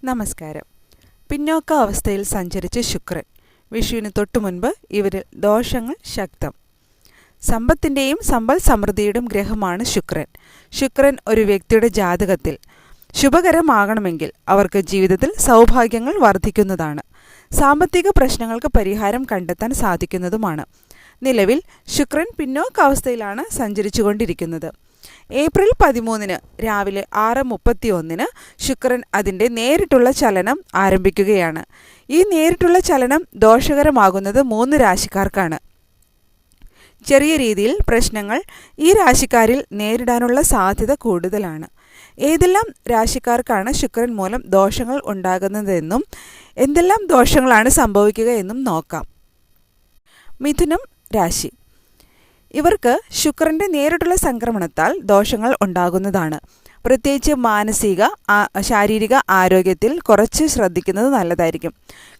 നമസ്കാരം. പിന്നോക്ക അവസ്ഥയിൽ സഞ്ചരിച്ച ശുക്രൻ. വിഷുവിന് തൊട്ടു മുൻപ് ഇവരിൽ ദോഷങ്ങൾ ശക്തം. സമ്പത്തിൻ്റെയും സമ്പൽ സമൃദ്ധിയുടെയും ഗ്രഹമാണ് ശുക്രൻ. ശുക്രൻ ഒരു വ്യക്തിയുടെ ജാതകത്തിൽ ശുഭകരമാകണമെങ്കിൽ അവർക്ക് ജീവിതത്തിൽ സൗഭാഗ്യങ്ങൾ വർദ്ധിക്കുന്നതാണ്. സാമ്പത്തിക പ്രശ്നങ്ങൾക്ക് പരിഹാരം കണ്ടെത്താൻ സാധിക്കുന്നതുമാണ്. നിലവിൽ ശുക്രൻ പിന്നോക്കാവസ്ഥയിലാണ് സഞ്ചരിച്ചുകൊണ്ടിരിക്കുന്നത്. ഏപ്രിൽ 13 രാവിലെ 6:31 ശുക്രൻ അതിൻ്റെ നേരിട്ടുള്ള ചലനം ആരംഭിക്കുകയാണ്. ഈ നേരിട്ടുള്ള ചലനം ദോഷകരമാകുന്നത് 3 രാശിക്കാർക്കാണ്. ചെറിയ രീതിയിൽ പ്രശ്നങ്ങൾ ഈ രാശിക്കാരിൽ നേരിടാനുള്ള സാധ്യത കൂടുതലാണ്. ഏതെല്ലാം രാശിക്കാർക്കാണ് ശുക്രൻ മൂലം ദോഷങ്ങൾ ഉണ്ടാകുന്നതെന്നും എന്തെല്ലാം ദോഷങ്ങളാണ് സംഭവിക്കുക എന്നും നോക്കാം. മിഥുനം രാശി. ഇവർക്ക് ശുക്രൻ്റെ നേരിട്ടുള്ള സംക്രമണത്താൽ ദോഷങ്ങൾ ഉണ്ടാകുന്നതാണ്. പ്രത്യേകിച്ച് മാനസിക ശാരീരിക ആരോഗ്യത്തിൽ കുറച്ച് ശ്രദ്ധിക്കുന്നത് നല്ലതായിരിക്കും.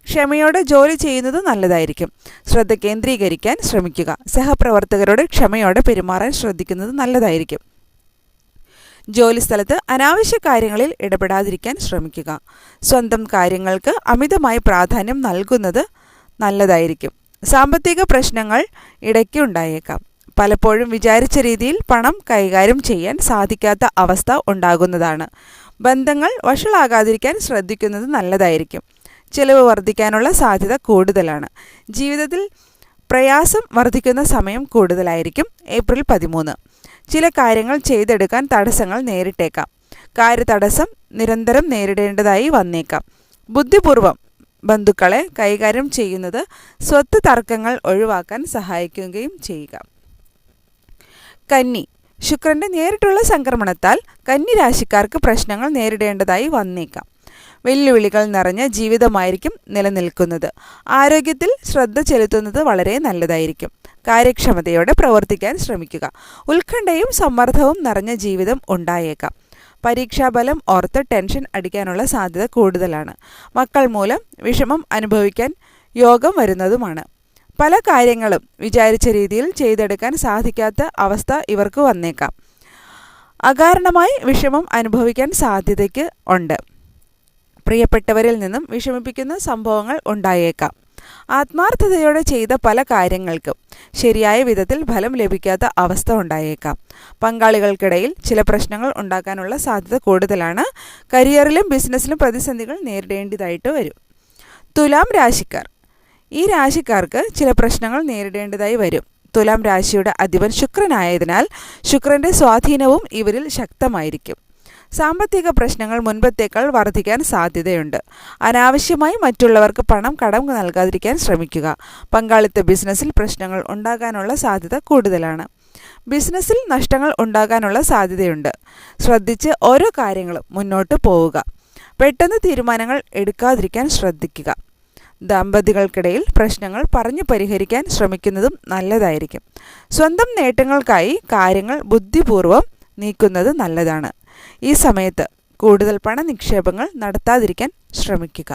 ക്ഷമയോടെ ജോലി ചെയ്യുന്നത് നല്ലതായിരിക്കും. ശ്രദ്ധ കേന്ദ്രീകരിക്കാൻ ശ്രമിക്കുക. സഹപ്രവർത്തകരോട് ക്ഷമയോടെ പെരുമാറാൻ ശ്രദ്ധിക്കുന്നത് നല്ലതായിരിക്കും. ജോലിസ്ഥലത്ത് അനാവശ്യ കാര്യങ്ങളിൽ ഇടപെടാതിരിക്കാൻ ശ്രമിക്കുക. സ്വന്തം കാര്യങ്ങൾക്ക് അമിതമായി പ്രാധാന്യം നൽകുന്നത് നല്ലതായിരിക്കും. സാമ്പത്തിക പ്രശ്നങ്ങൾ ഇടയ്ക്ക് ഉണ്ടായേക്കാം. പലപ്പോഴും വിചാരിച്ച രീതിയിൽ പണം കൈകാര്യം ചെയ്യാൻ സാധിക്കാത്ത അവസ്ഥ ഉണ്ടാകുന്നതാണ്. ബന്ധങ്ങൾ വഷളാകാതിരിക്കാൻ ശ്രദ്ധിക്കുന്നത് നല്ലതായിരിക്കും. ചിലവ് വർദ്ധിക്കാനുള്ള സാധ്യത കൂടുതലാണ്. ജീവിതത്തിൽ പ്രയാസം വർദ്ധിക്കുന്ന സമയം കൂടുതലായിരിക്കും ഏപ്രിൽ 13. ചില കാര്യങ്ങൾ ചെയ്തെടുക്കാൻ തടസ്സങ്ങൾ നേരിട്ടേക്കാം. കാര്യതടസ്സം നിരന്തരം നേരിടേണ്ടതായി വന്നേക്കാം. ബുദ്ധിപൂർവം ബന്ധുക്കളെ കൈകാര്യം ചെയ്യുന്നത് സ്വത്ത് തർക്കങ്ങൾ ഒഴിവാക്കാൻ സഹായിക്കുകയും ചെയ്യുക. കന്നി. ശുക്രൻ്റെ നേരിട്ടുള്ള സംക്രമണത്താൽ കന്നി രാശിക്കാർക്ക് പ്രശ്നങ്ങൾ നേരിടേണ്ടതായി വന്നേക്കാം. വെല്ലുവിളികൾ നിറഞ്ഞ ജീവിതമായിരിക്കും നിലനിൽക്കുന്നത്. ആരോഗ്യത്തിൽ ശ്രദ്ധ ചെലുത്തുന്നത് വളരെ നല്ലതായിരിക്കും. കാര്യക്ഷമതയോടെ പ്രവർത്തിക്കാൻ ശ്രമിക്കുക. ഉത്കണ്ഠയും സമ്മർദ്ദവും നിറഞ്ഞ ജീവിതം ഉണ്ടായേക്കാം. പരീക്ഷാഫലം ഓർത്ത് ടെൻഷൻ അടിക്കാനുള്ള സാധ്യത കൂടുതലാണ്. മക്കൾ മൂലം വിഷമം അനുഭവിക്കാൻ യോഗം വരുന്നതുമാണ്. പല കാര്യങ്ങളും വിചാരിച്ച രീതിയിൽ ചെയ്തെടുക്കാൻ സാധിക്കാത്ത അവസ്ഥ ഇവർക്ക് വന്നേക്കാം. അകാരണമായി വിഷമം അനുഭവിക്കാൻ സാധ്യതയ്ക്ക് ഉണ്ട്. പ്രിയപ്പെട്ടവരിൽ നിന്നും വിഷമിപ്പിക്കുന്ന സംഭവങ്ങൾ ഉണ്ടായേക്കാം. ആത്മാർത്ഥതയോടെ ചെയ്ത പല കാര്യങ്ങൾക്കും ശരിയായ വിധത്തിൽ ഫലം ലഭിക്കാത്ത അവസ്ഥ ഉണ്ടായേക്കാം. പങ്കാളികൾക്കിടയിൽ ചില പ്രശ്നങ്ങൾ ഉണ്ടാക്കാനുള്ള സാധ്യത കൂടുതലാണ്. കരിയറിലും ബിസിനസ്സിലും പ്രതിസന്ധികൾ നേരിടേണ്ടതായിട്ട് വരും. തുലാം രാശിക്കാർ. ഈ രാശിക്കാർക്ക് ചില പ്രശ്നങ്ങൾ നേരിടേണ്ടതായി വരും. തുലാം രാശിയുടെ അധിപൻ ശുക്രനായതിനാൽ ശുക്രൻ്റെ സ്വാധീനവും ഇവരിൽ ശക്തമായിരിക്കും. സാമ്പത്തിക പ്രശ്നങ്ങൾ മുൻപത്തേക്കാൾ വർദ്ധിക്കാൻ സാധ്യതയുണ്ട്. അനാവശ്യമായി മറ്റുള്ളവർക്ക് പണം കടം നൽകാതിരിക്കാൻ ശ്രമിക്കുക. പങ്കാളിത്ത ബിസിനസ്സിൽ പ്രശ്നങ്ങൾ ഉണ്ടാകാനുള്ള സാധ്യത കൂടുതലാണ്. ബിസിനസ്സിൽ നഷ്ടങ്ങൾ ഉണ്ടാകാനുള്ള സാധ്യതയുണ്ട്. ശ്രദ്ധിച്ച് ഓരോ കാര്യങ്ങളും മുന്നോട്ട് പോവുക. പെട്ടെന്ന് തീരുമാനങ്ങൾ എടുക്കാതിരിക്കാൻ ശ്രദ്ധിക്കുക. ദമ്പതികൾക്കിടയിൽ പ്രശ്നങ്ങൾ പറഞ്ഞു പരിഹരിക്കാൻ ശ്രമിക്കുന്നതും നല്ലതായിരിക്കും. സ്വന്തം നേട്ടങ്ങൾക്കായി കാര്യങ്ങൾ ബുദ്ധിപൂർവ്വം നീക്കുന്നത് നല്ലതാണ്. ഈ സമയത്ത് കൂടുതൽ പണനിക്ഷേപങ്ങൾ നടത്താതിരിക്കാൻ ശ്രമിക്കുക.